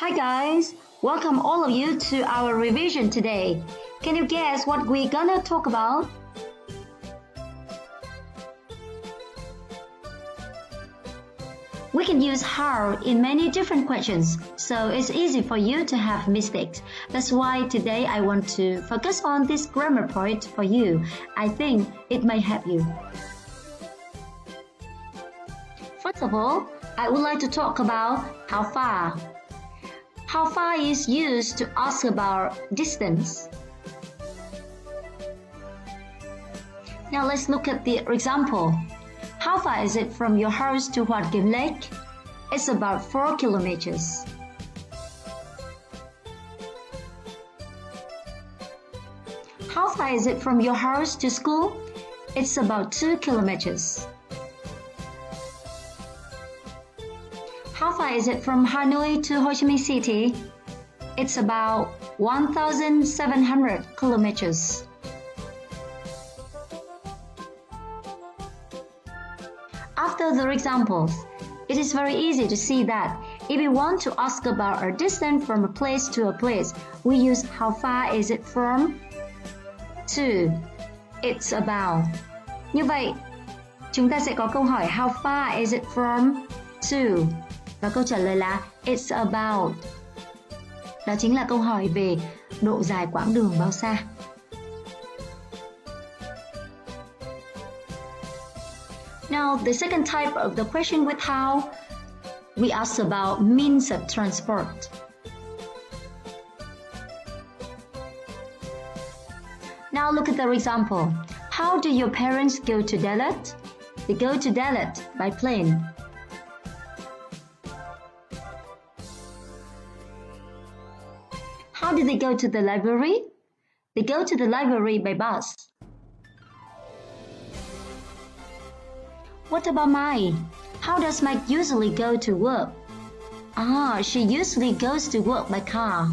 Hi guys, welcome all of you to our revision today. Can you guess what we're gonna talk about? We can use how in many different questions, so it's easy for you to have mistakes. That's why today I want to focus on this grammar point for you. I think it may help you. First of all, I would like to talk about how far. How far is used to ask about distance. Now let's look at the example. How far is it from your house to Hoạt Kiệm Lake? It's about 4 kilometers. How far is it from your house to school? It's about 2 kilometers. How far is it from Hanoi to Ho Chi Minh City? It's about 1,700 kilometers. After the examples, it is very easy to see that if we want to ask about a distance from a place to a place, we use how far is it from to. It's about. Như vậy, chúng ta sẽ có câu hỏi how far is it from to? Và câu trả lời là it's about. Đó chính là câu hỏi về độ dài quãng đường bao xa. Now, the second type of the question with how, we ask about means of transport. Now look at the example. How do your parents go to Dalat? They go to Dalat by plane. How do they go to the library? They go to the library by bus. What about Mike? How does Mike usually go to work? She usually goes to work by car.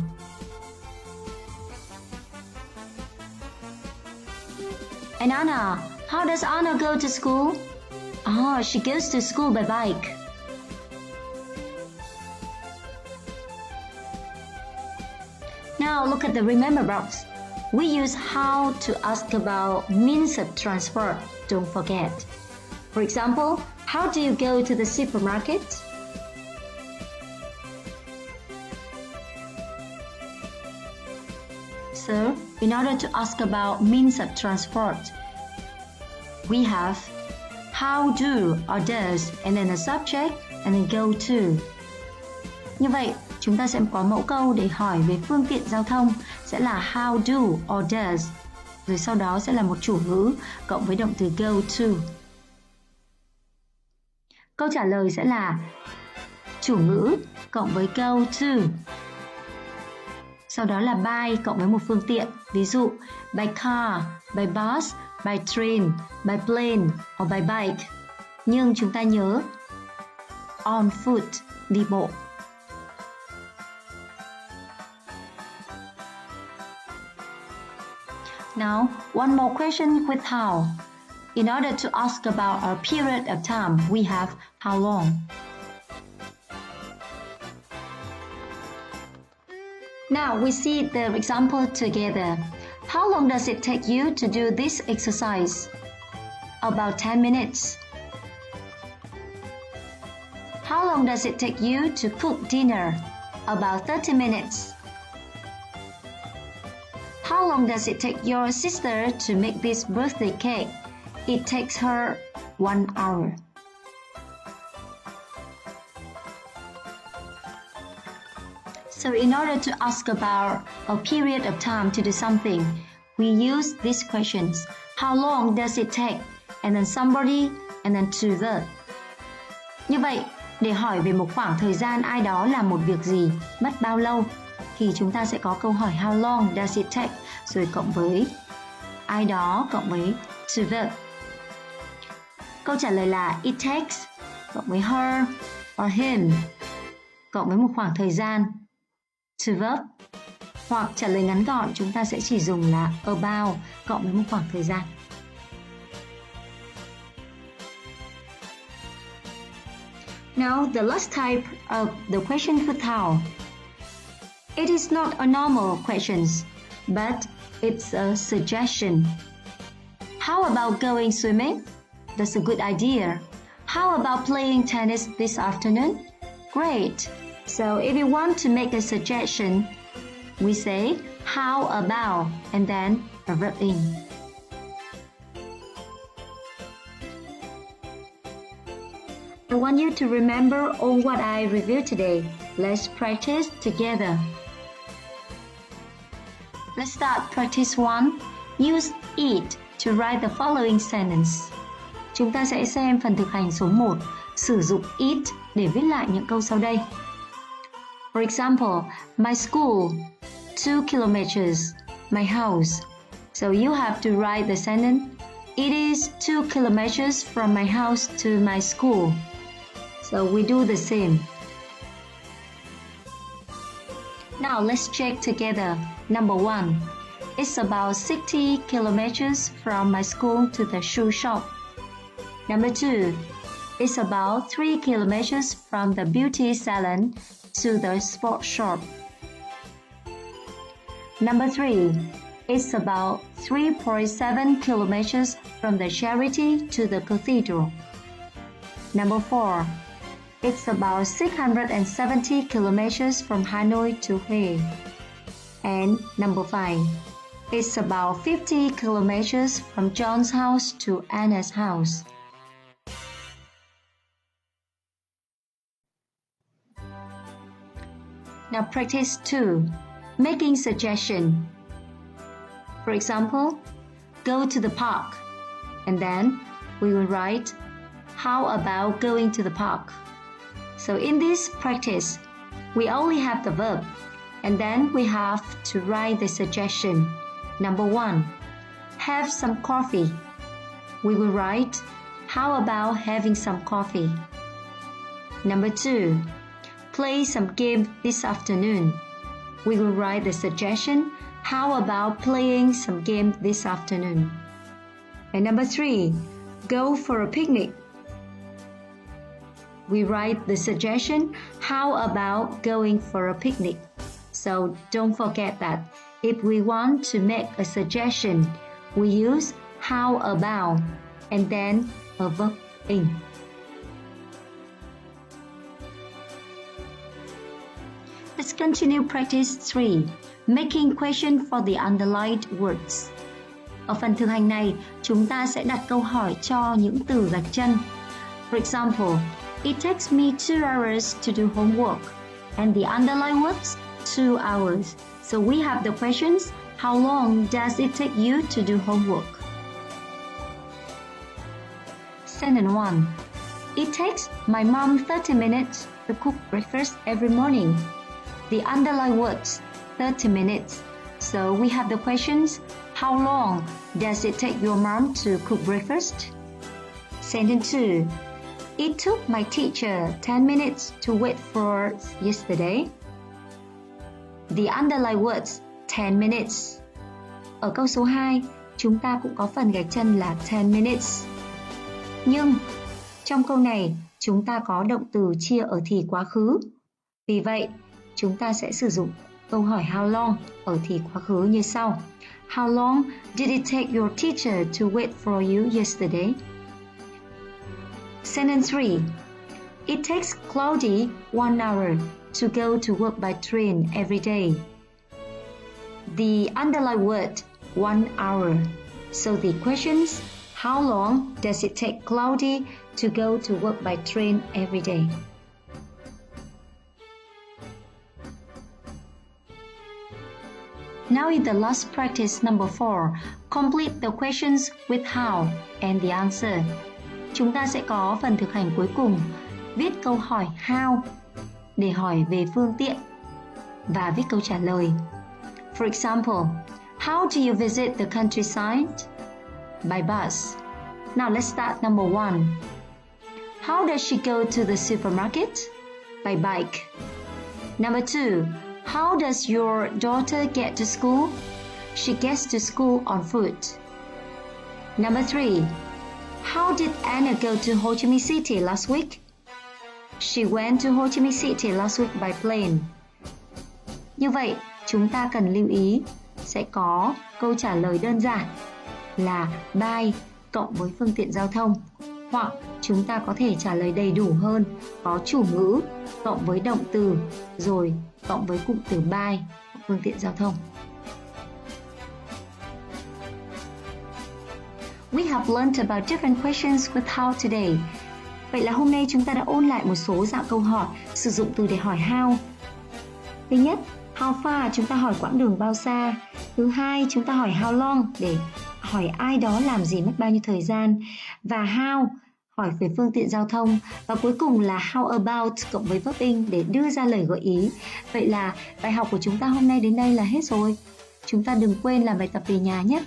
And Anna, how does Anna go to school? She goes to school by bike. Now look at the remember box. We use how to ask about means of transport, don't forget. For example, how do you go to the supermarket? So, in order to ask about means of transport, we have how do or does and then a subject and then go to. Như vậy, chúng ta sẽ có mẫu câu để hỏi về phương tiện giao thông sẽ là how do or does. Rồi sau đó sẽ là một chủ ngữ cộng với động từ go to. Câu trả lời sẽ là chủ ngữ cộng với go to. Sau đó là by cộng với một phương tiện. Ví dụ by car, by bus, by train, by plane or by bike. Nhưng chúng ta nhớ on foot, đi bộ. Now, one more question with how. In order to ask about a period of time, we have how long. Now we see the example together. How long does it take you to do this exercise? About 10 minutes. How long does it take you to cook dinner? About 30 minutes. How long does it take your sister to make this birthday cake? It takes her 1 hour. So in order to ask about a period of time to do something, we use these questions. How long does it take? And then somebody, and then to the. Như vậy, để hỏi về một khoảng thời gian ai đó làm một việc gì, mất bao lâu, thì chúng ta sẽ có câu hỏi how long does it take, rồi cộng với ai đó, cộng với to the. Câu trả lời là it takes, cộng với her or him, cộng với một khoảng thời gian, to verb. Hoặc trả lời ngắn gọn chúng ta sẽ chỉ dùng là about, cộng với một khoảng thời gian. Now the last type of the question with how. It is not a normal question, but it's a suggestion. How about going swimming? That's a good idea. How about playing tennis this afternoon? Great. So if you want to make a suggestion, we say how about and then a verb in. I want you to remember all what I reviewed today. Let's practice together. Let's start practice 1. Use it to write the following sentence. Chúng ta sẽ xem phần thực hành số 1. Sử dụng it để viết lại những câu sau đây. For example, my school, 2 kilometers, my house. So you have to write the sentence. It is 2 kilometers from my house to my school. So we do the same. Now let's check together. Number 1. It's about 60 kilometers from my school to the shoe shop. Number 2. It's about 3 kilometers from the beauty salon to the sports shop. Number 3. It's about 3.7 kilometers from the charity to the cathedral. Number 4. It's about 670 kilometers from Hanoi to Hue. And number 5. It's about 50 kilometers from John's house to Anna's house. Now practice 2. Making suggestion. For example, go to the park. And then we will write, how about going to the park? So in this practice, we only have the verb. And then we have to write the suggestion. Number 1. Have some coffee. We will write, how about having some coffee? Number 2. Play some game this afternoon. We will write the suggestion, how about playing some game this afternoon? And number 3. Go for a picnic. We write the suggestion, how about going for a picnic? So don't forget that if we want to make a suggestion, we use how about and then a verb in. Let's continue practice 3. Making question for the underlined words. Ở phần thực hành này, chúng ta sẽ đặt câu hỏi cho những từ gạch chân. For example, it takes me 2 hours to do homework, and the underlined words 2 hours. So we have the questions, how long does it take you to do homework? Sentence 1. It takes my mom 30 minutes to cook breakfast every morning. The underlined words 30 minutes. So we have the questions, how long does it take your mom to cook breakfast? Sentence 2. It took my teacher 10 minutes to wait for yesterday. The underlined words 10 minutes. Ở câu số 2, chúng ta cũng có phần gạch chân là 10 minutes. Nhưng trong câu này, chúng ta có động từ chia ở thì quá khứ. Vì vậy, chúng ta sẽ sử dụng câu hỏi how long ở thì quá khứ như sau. How long did it take your teacher to wait for you yesterday? Sentence 3. It takes Claudie 1 hour to go to work by train every day. The underlined word 1 hour. So the questions, how long does it take Claudie to go to work by train every day? Now in the last practice number 4, complete the questions with how and the answer. Chúng ta sẽ có phần thực hành cuối cùng, viết câu hỏi how để hỏi về phương tiện và viết câu trả lời. For example, how do you visit the countryside? By bus. Now let's start number 1. How does she go to the supermarket? By bike. Number 2. How does your daughter get to school? She gets to school on foot. Number 3. How did Anna go to Ho Chi Minh City last week? She went to Ho Chi Minh City last week by plane. Như vậy, chúng ta cần lưu ý sẽ có câu trả lời đơn giản là by cộng với phương tiện giao thông, hoặc chúng ta có thể trả lời đầy đủ hơn, có chủ ngữ cộng với động từ rồi cộng với cụm từ by phương tiện giao thông. We have learned about different questions with how today. Vậy là hôm nay chúng ta đã ôn lại một số dạng câu hỏi sử dụng từ để hỏi how. Thứ nhất, how far chúng ta hỏi quãng đường bao xa. Thứ hai, chúng ta hỏi how long để hỏi ai đó làm gì mất bao nhiêu thời gian. Và how hỏi về phương tiện giao thông. Và cuối cùng là how about cộng với verb in để đưa ra lời gợi ý. Vậy là bài học của chúng ta hôm nay đến đây là hết rồi. Chúng ta đừng quên làm bài tập về nhà nhé.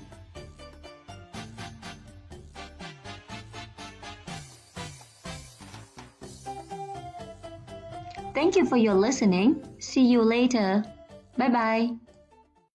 Thank you for your listening. See you later. Bye bye.